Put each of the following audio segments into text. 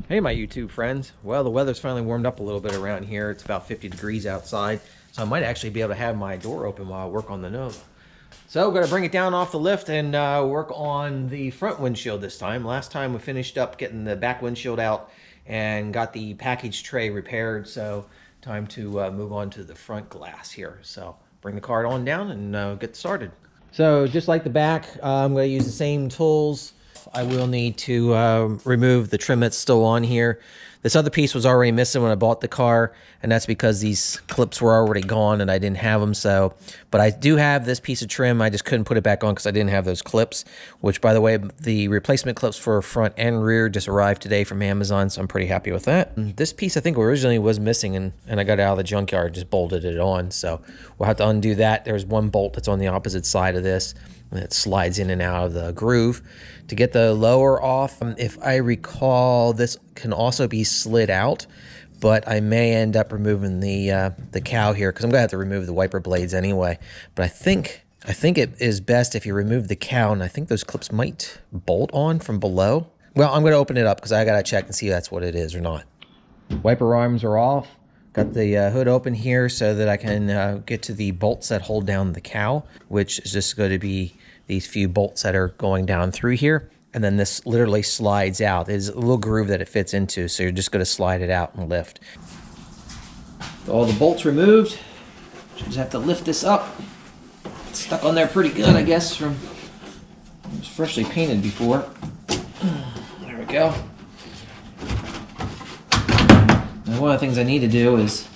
Hey my YouTube friends. Well, the weather's finally warmed up a little bit around here. It's about 50 degrees outside, so I might actually be able to have my door open while I work on the Nova. So I'm going to bring it down off the lift and work on the front windshield this time. Last time we finished up getting the back windshield out and got the package tray repaired, so time to move on to the front glass here. So bring the cart on down and get started. So just like the back, I'm going to use the same tools. I will need to remove the trim that's still on here. This other piece was already missing when I bought the car, and that's because these clips were already gone and I didn't have them. So, but I do have this piece of trim. I just couldn't put it back on because I didn't have those clips, which, by the way, the replacement clips for front and rear just arrived today from Amazon, so I'm pretty happy with that. And this piece I think originally was missing, and I got it out of the junkyard, just bolted it on. So we'll have to undo that. There's one bolt that's on the opposite side of this, and it slides in and out of the groove. To get the lower off, if I recall, this can also be slid out, but I may end up removing the cowl here because I'm gonna have to remove the wiper blades anyway. But I think it is best if you remove the cowl, and I think those clips might bolt on from below. Well, I'm gonna open it up because I gotta check and see if that's what it is or not. Wiper arms are off. Got the hood open here so that I can get to the bolts that hold down the cowl, which is just going to be these few bolts that are going down through here. And then this literally slides out. There's a little groove that it fits into, so you're just going to slide it out and lift. All the bolts removed. Just have to lift this up. It's stuck on there pretty good, I guess, from it was freshly painted before. There we go. Now, one of the things I need to do is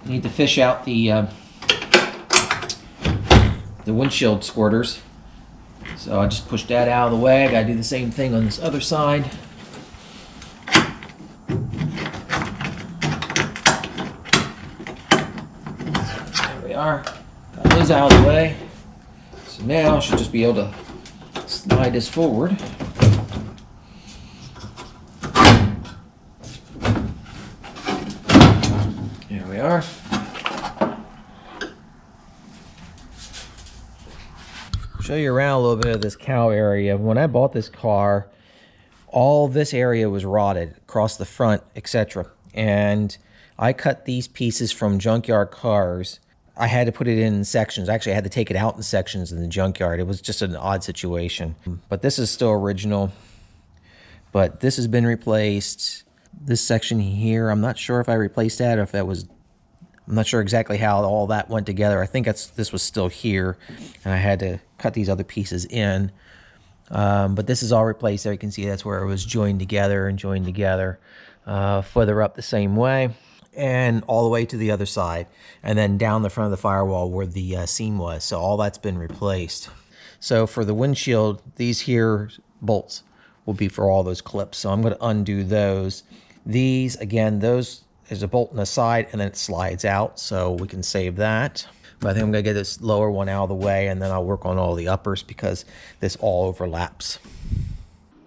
I need to fish out the windshield squirters. So I just pushed that out of the way. I gotta do the same thing on this other side. There we are. Got those out of the way. So now I should just be able to slide this forward. There we are. Show you around a little bit of this cowl area. When I bought this car, all this area was rotted across the front, etc. And I cut these pieces from junkyard cars. I had to put it in sections. Actually, I had to take it out in sections in the junkyard. It was just an odd situation. But this is still original. But this has been replaced. This section here, I'm not sure if I replaced that or if that was... I'm not sure exactly how all that went together. I think this was still here, and I had to cut these other pieces in. But this is all replaced there. You can see that's where it was joined together and joined together. Further up the same way, and all the way to the other side. And then down the front of the firewall where the seam was. So all that's been replaced. So for the windshield, these here bolts will be for all those clips. So I'm going to undo those. These, again, those... There's a bolt on the side, and then it slides out, so we can save that. But I think I'm going to get this lower one out of the way, and then I'll work on all the uppers because this all overlaps.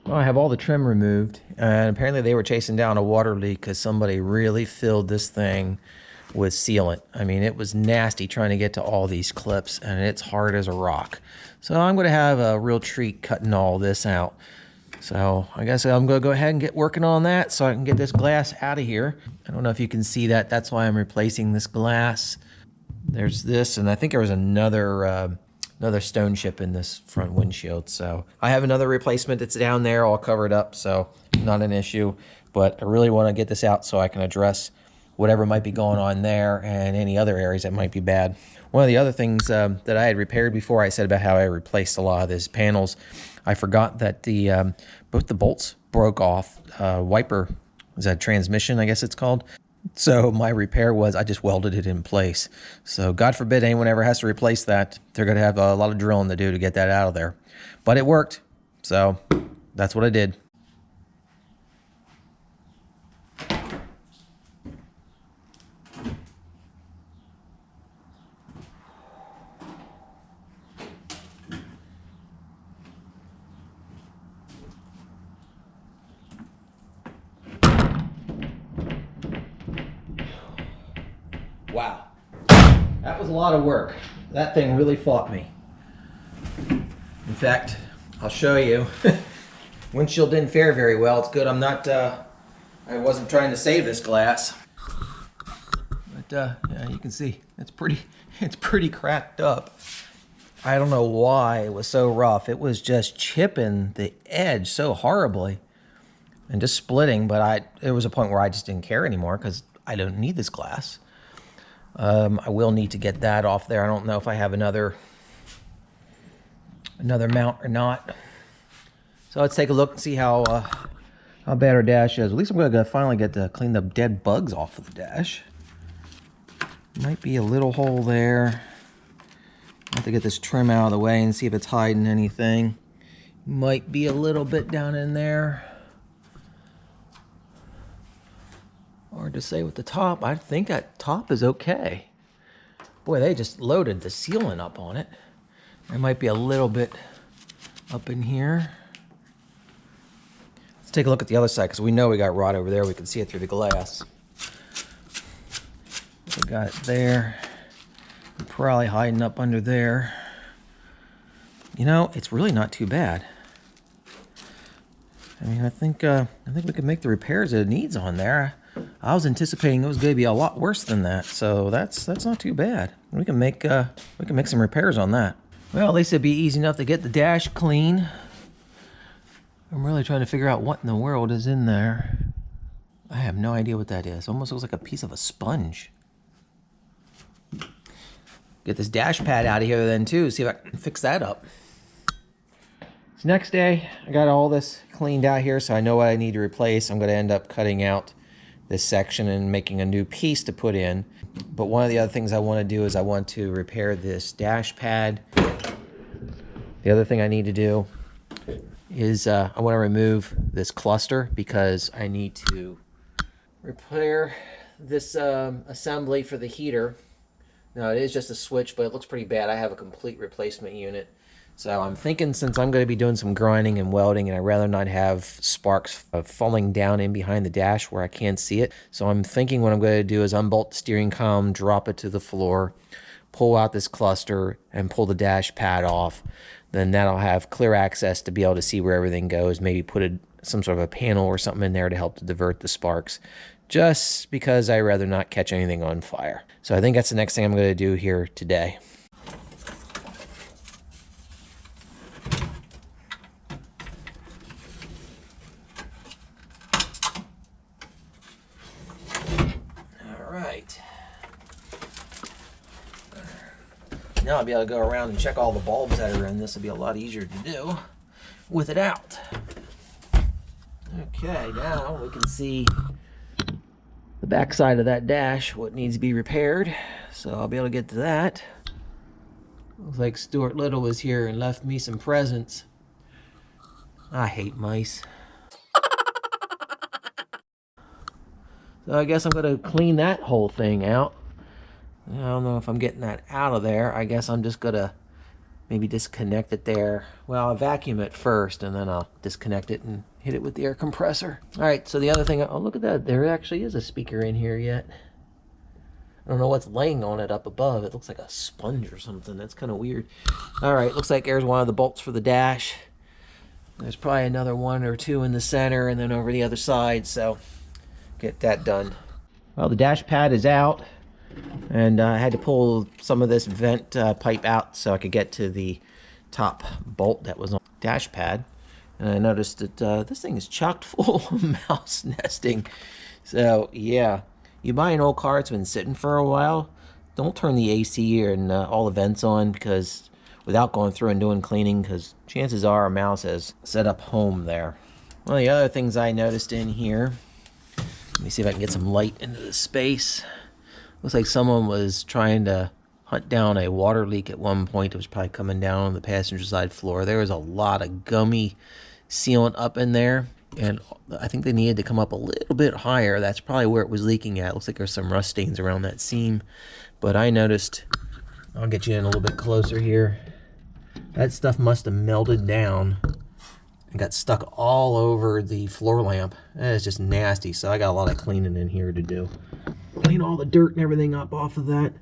Well, I have all the trim removed, and apparently they were chasing down a water leak because somebody really filled this thing with sealant. I mean, it was nasty trying to get to all these clips, and it's hard as a rock. So I'm going to have a real treat cutting all this out. So I guess I'm going to go ahead and get working on that so I can get this glass out of here. I don't know if you can see that. That's why I'm replacing this glass. There's this, and I think there was another stone chip in this front windshield. So I have another replacement that's down there all covered up, so not an issue. But I really want to get this out so I can address whatever might be going on there and any other areas that might be bad. One of the other things that I had repaired before, I said about how I replaced a lot of these panels. I forgot that both the bolts broke off. Wiper, is that transmission, I guess it's called? So my repair was I just welded it in place. So God forbid anyone ever has to replace that. They're going to have a lot of drilling to do to get that out of there. But it worked. So that's what I did. Wow, that was a lot of work. That thing really fought me. In fact, I'll show you. Windshield didn't fare very well. It's good I'm not I wasn't trying to save this glass. But yeah, you can see it's pretty cracked up. I don't know why it was so rough. It was just chipping the edge so horribly and just splitting, but there was a point where I just didn't care anymore because I don't need this glass. I will need to get that off there. I don't know if I have another mount or not. So let's take a look and see how bad our dash is. At least I'm going to finally get to clean the dead bugs off of the dash. Might be a little hole there. I have to get this trim out of the way and see if it's hiding anything. Might be a little bit down in there. Hard to say with the top. I think that top is okay. Boy, they just loaded the sealant up on it. There might be a little bit up in here. Let's take a look at the other side because we know we got rot over there. We can see it through the glass. We got it there. Probably hiding up under there. You know, it's really not too bad. I mean, I think we can make the repairs that it needs on there. I was anticipating it was going to be a lot worse than that, so that's not too bad. We can make some repairs on that. Well, at least it'd be easy enough to get the dash clean. I'm really trying to figure out what in the world is in there. I have no idea what that is. It almost looks like a piece of a sponge. Get this dash pad out of here then too, see if I can fix that up. So next day, I got all this cleaned out here, so I know what I need to replace. I'm going to end up cutting out this section and making a new piece to put in. But one of the other things I want to do is I want to repair this dash pad. The other thing I need to do is I want to remove this cluster because I need to repair this assembly for the heater. Now it is just a switch, but it looks pretty bad. I have a complete replacement unit. So I'm thinking since I'm going to be doing some grinding and welding and I'd rather not have sparks falling down in behind the dash where I can't see it. So I'm thinking what I'm going to do is unbolt the steering column, drop it to the floor, pull out this cluster and pull the dash pad off. Then that'll have clear access to be able to see where everything goes. Maybe put some sort of a panel or something in there to help to divert the sparks. Just because I'd rather not catch anything on fire. So I think that's the next thing I'm going to do here today. All right. Now I'll be able to go around and check all the bulbs that are in. This will be a lot easier to do with it out. Okay, now we can see the back side of that dash, what needs to be repaired. So I'll be able to get to that. Looks like Stuart Little was here and left me some presents. I hate mice. So I guess I'm going to clean that whole thing out. I don't know if I'm getting that out of there. I guess I'm just going to maybe disconnect it there. Well, I'll vacuum it first and then I'll disconnect it and hit it with the air compressor. All right, so the other thing, oh, look at that. There actually is a speaker in here yet. I don't know what's laying on it up above. It looks like a sponge or something. That's kind of weird. All right, looks like there's one of the bolts for the dash. There's probably another one or two in the center and then over the other side, so get that done. Well, the dash pad is out. And I had to pull some of this vent pipe out so I could get to the top bolt that was on the dash pad. And I noticed that this thing is chock full of mouse nesting. So yeah, you buy an old car, it's been sitting for a while, don't turn the AC and all the vents on because without going through and doing cleaning, because chances are a mouse has set up home there. One of the other things I noticed in here, let me see if I can get some light into the space. Looks like someone was trying to hunt down a water leak at one point. It was probably coming down on the passenger side floor. There was a lot of gummy sealant up in there, and I think they needed to come up a little bit higher. That's probably where it was leaking at. Looks like there's some rust stains around that seam. But I noticed, I'll get you in a little bit closer here. That stuff must have melted down and got stuck all over the floor lamp. That is just nasty, so I got a lot of cleaning in here to do. Clean all the dirt and everything up off of that.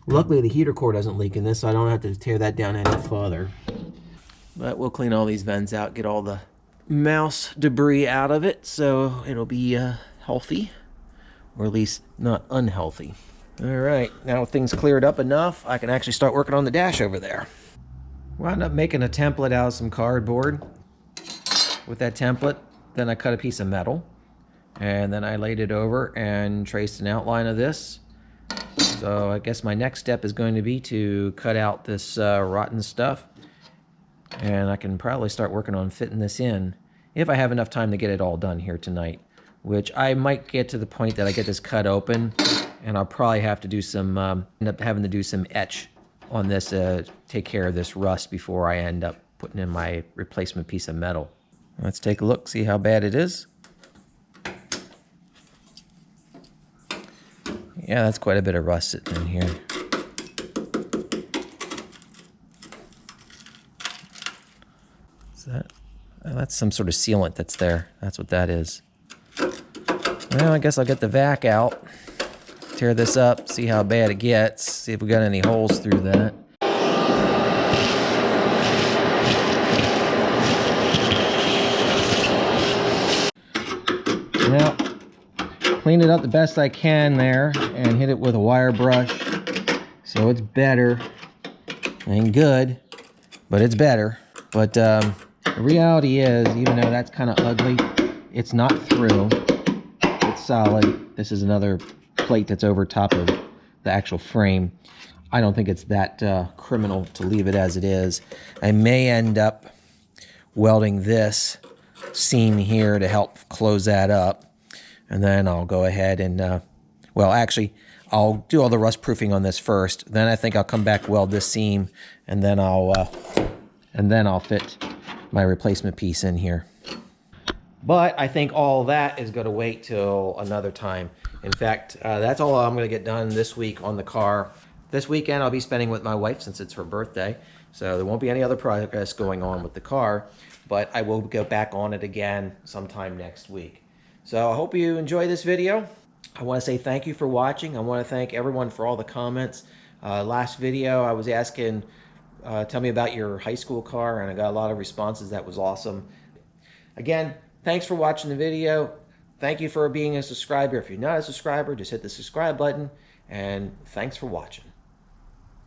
Luckily the heater core doesn't leak in this, so I don't have to tear that down any further. But we'll clean all these vents out, get all the mouse debris out of it, so it'll be a healthy, or at least not unhealthy. All right, now things cleared up enough, I can actually start working on the dash over there. Wound up making a template out of some cardboard. With that template, then I cut a piece of metal, and then I laid it over and traced an outline of this. So I guess my next step is going to be to cut out this rotten stuff, and I can probably start working on fitting this in if I have enough time to get it all done here tonight, which I might get to the point that I get this cut open, and I'll probably have to do some, end up having to do some etch on this, take care of this rust before I end up putting in my replacement piece of metal. Let's take a look, see how bad it is. Yeah, that's quite a bit of rust sitting in here. Is that? Oh, that's some sort of sealant that's there. That's what that is. Well, I guess I'll get the vac out, tear this up, see how bad it gets, see if we got any holes through that. Now, clean it up the best I can there and hit it with a wire brush so it's better. Ain't good, but it's better. But the reality is, even though that's kind of ugly, it's not through. It's solid. This is another plate that's over top of the actual frame. I don't think it's that criminal to leave it as it is. I may end up welding this seam here to help close that up, and then I'll go ahead and well, actually I'll do all the rust proofing on this first, then I think I'll come back, weld this seam, and then I'll fit my replacement piece in here. But I think all that is going to wait till another time. In fact, that's all I'm going to get done this week on the car. This weekend I'll be spending with my wife since it's her birthday, so there won't be any other progress going on with the car, but I will go back on it again sometime next week. So I hope you enjoy this video. I want to say thank you for watching. I want to thank everyone for all the comments. Last video I was asking, tell me about your high school car, and I got a lot of responses. That was awesome. Again, thanks for watching the video. Thank you for being a subscriber. If you're not a subscriber, just hit the subscribe button, and thanks for watching.